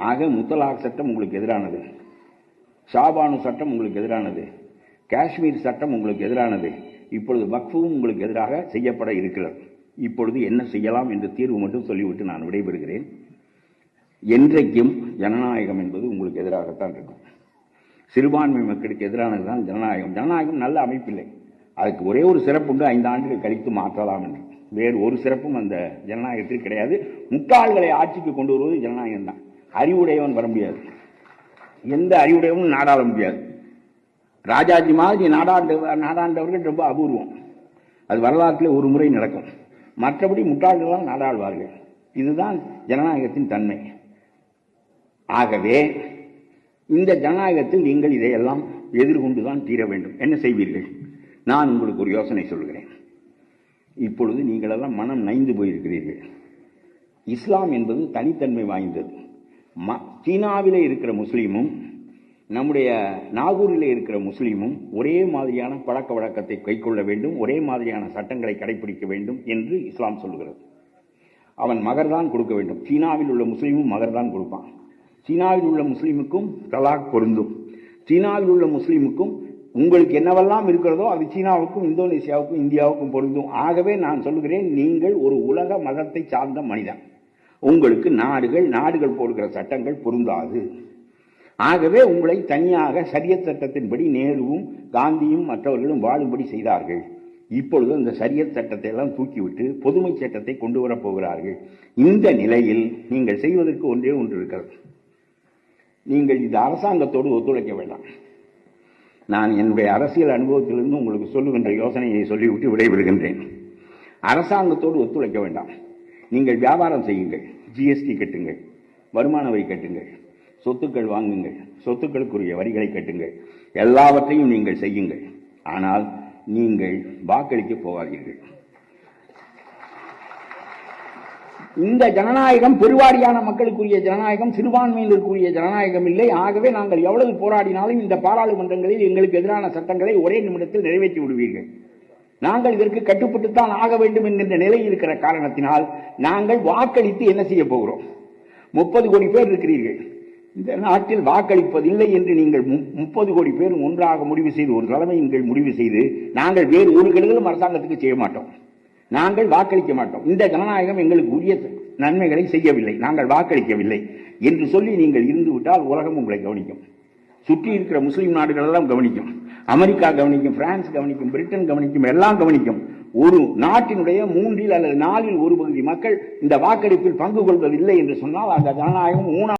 ஆக முத்தலாக் சட்டம் உங்களுக்கு எதிரானது, ஷாபானு சட்டம் உங்களுக்கு எதிரானது, காஷ்மீர் சட்டம் உங்களுக்கு எதிரானது, இப்பொழுது வக்ஃபும் உங்களுக்கு எதிராக செய்யப்பட இருக்கிறது. இப்பொழுது என்ன செய்யலாம் என்று தீர்வு மட்டும் சொல்லிவிட்டு நான் விடைபெறுகிறேன். என்றைக்கும் ஜனநாயகம் என்பது உங்களுக்கு எதிராகத்தான் இருக்கும். சிறுபான்மை மக்களுக்கு எதிரானதுதான் ஜனநாயகம். ஜனநாயகம் நல்ல அமைப்பில்லை. அதுக்கு ஒரே ஒரு சிறப்புண்டு, 5 ஆண்டுகள் கழித்து மாற்றலாம் என்று. வேறு ஒரு சிறப்பும் அந்த ஜனநாயகத்தில் கிடையாது. முட்டாள்களை ஆட்சிக்கு கொண்டு வருவது ஜனநாயகம் தான். அறிவுடையவன் வர முடியாது, எந்த அறிவுடையவனும் நாடாள முடியாது. ராஜாஜி மாதிரி நாடாண்டவர்கள் ரொம்ப அபூர்வம். அது வரலாற்றில் ஒரு முறை நடக்கும். மற்றபடி முட்டாள்கள் நாடாளுவார்கள். இதுதான் ஜனநாயகத்தின் தன்மை. ஆகவே இந்த ஜனநாயகத்தில் நீங்கள் இதையெல்லாம் எதிர்கொண்டுதான் தீர வேண்டும். என்ன செய்வீர்கள்? நான் உங்களுக்கு ஒரு யோசனை சொல்கிறேன். இப்பொழுது நீங்களெல்லாம் மனம் நைந்து போயிருக்கிறீர்கள். இஸ்லாம் என்பது தனித்தன்மை வாய்ந்தது. சீனாவிலே இருக்கிற முஸ்லீமும் நம்முடைய நாகூரிலே இருக்கிற முஸ்லீமும் ஒரே மாதிரியான பழக்க வழக்கத்தை கைக்கொள்ள வேண்டும், ஒரே மாதிரியான சட்டங்களை கடைபிடிக்க வேண்டும் என்று இஸ்லாம் சொல்கிறது. அவன் மகர்தான் கொடுக்க வேண்டும். சீனாவில் உள்ள முஸ்லீமும் மகர்தான் கொடுப்பான். சீனாவில் உள்ள முஸ்லீமுக்கும் தலாக் பொருந்தும். சீனாவில் உள்ள முஸ்லீமுக்கும் உங்களுக்கு என்னவெல்லாம் இருக்கிறதோ அது சீனாவுக்கும் இந்தோனேசியாவுக்கும் இந்தியாவுக்கும் பொருந்தும். ஆகவே நான் சொல்கிறேன், நீங்கள் ஒரு உலக மதத்தை சார்ந்த மனிதன். உங்களுக்கு நாடுகள் போடுகிற சட்டங்கள் பொருந்தாது. ஆகவே உங்களை தனியாக ஷரியத் சட்டத்தின்படி நேருவும் காந்தியும் மற்றவர்களும் வாழும்படி செய்தார்கள். இப்பொழுது அந்த ஷரியத் சட்டத்தை எல்லாம் தூக்கிவிட்டு பொதுமை சட்டத்தை கொண்டு வரப் போகிறார்கள். இந்த நிலையில் நீங்கள் செய்வதற்கு ஒன்றே ஒன்று இருக்கிறது. நீங்கள் இந்த அரசாங்கத்தோடு ஒத்துழைக்க வேண்டாம். நான் என்னுடைய அரசியல் அனுபவத்திலிருந்து உங்களுக்கு சொல்லுகின்ற யோசனையை சொல்லிவிட்டு விடைபெறுகின்றேன். அரசாங்கத்தோடு ஒத்துழைக்க வேண்டாம். நீங்கள் வியாபாரம் செய்யுங்கள், ஜிஎஸ்டி கட்டுங்கள், வருமான வரி கட்டுங்கள், சொத்துக்கள் வாங்குங்கள், சொத்துக்களுக்குரிய வரிகளை கட்டுங்கள், எல்லாவற்றையும் நீங்கள் செய்யுங்கள். ஆனால் நீங்கள் வாக்களிக்க போகாதீர்கள். இந்த ஜனநாயகம் பெருவாரியான மக்களுக்குரிய ஜனநாயகம், சிறுபான்மையினருக்குரிய ஜனநாயகம் இல்லை. ஆகவே நாங்கள் எவ்வளவு போராடினாலும் இந்த பாராளுமன்றங்களில் எங்களுக்கு எதிரான சட்டங்களை ஒரே நிமிடத்தில் நிறைவேற்றி விடுவீர்கள். நாங்கள் இதற்கு கட்டுப்பட்டுத்தான் ஆக வேண்டும் என்கின்ற நிலை இருக்கிற காரணத்தினால் நாங்கள் வாக்களித்து என்ன செய்ய போகிறோம்? 30 கோடி பேர் இருக்கிறீர்கள். இந்த நாட்டில் வாக்களிப்பதில்லை என்று நீங்கள் 30 கோடி பேர் ஒன்றாக முடிவு செய்து, ஒரு தலைமையின் கீழ் முடிவு செய்து, நாங்கள் வேறு ஒரு கெடுதலும் அரசாங்கத்துக்கு செய்ய மாட்டோம், நாங்கள் வாக்களிக்க மாட்டோம், இந்த ஜனநாயகம் எங்களுக்கு உரிய நன்மைகளை செய்யவில்லை, நாங்கள் வாக்களிக்கவில்லை என்று சொல்லி நீங்கள் இருந்துவிட்டால் உலகம் உங்களை கவனிக்கும். சுற்றி இருக்கிற முஸ்லீம் நாடுகள் எல்லாம் கவனிக்கும், அமெரிக்கா கவனிக்கும், பிரான்ஸ் கவனிக்கும், பிரிட்டன் கவனிக்கும், எல்லாம் கவனிக்கும். ஒரு நாட்டினுடைய 3 அல்லது 4 ஒரு பகுதி மக்கள் இந்த வாக்கெடுப்பில் பங்கு கொள்வதில்லை என்று சொன்னால் அந்த ஜனநாயகம்